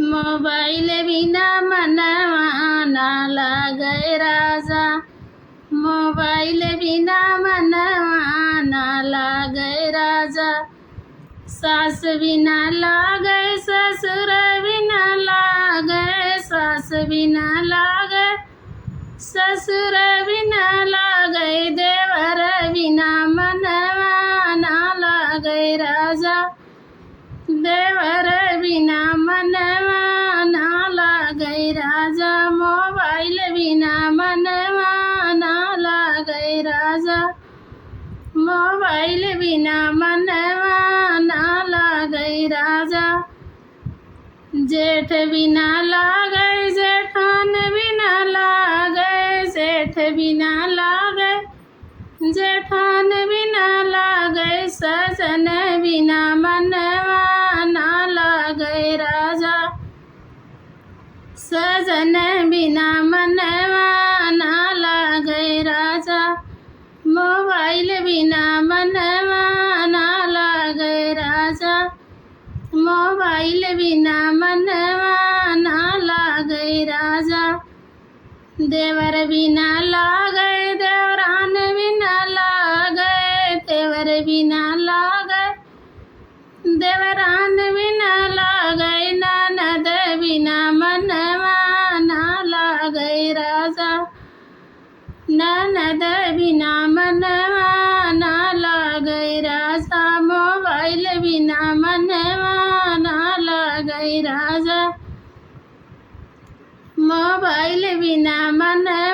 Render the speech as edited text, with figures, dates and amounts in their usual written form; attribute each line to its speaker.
Speaker 1: Mobile बिना मनवा ना लागे राजा। मोबाइल बिना मनवा ना लागे राजा। सास बिना लागे ससुर बिना लागे। सास बिना लागे ससुर बिना लागे। देवर बिना मनवा ना लागे राजा। देवर बिना मनवा ना लागे राजा। मोबाइल बिना मनवा ना लागे राजा। मोबाइल बिना मनवा ना लागे राजा। जेठ बिना लागे जेठान बिना लागे। जेठ बिना लागे जेठान बिना लागे। सजन बिना मनवा ना लागे राजा। सजन बिना मनवा ना लागे राजा। मोबाइल बिना मनवा ना लागे राजा। मोबाइल बिना मनवा ना लागे राजा। देवर बिना लागे देवरान बिना लागे। देवर बिना लागे देवरान बिना लागे। ननद बिना मनवा ना लागे राजा। ननद बिना मनवा ना लागे राजा। मोबाइल बिना मनवा ना लागे राजा। मोबाइल बिना मनवा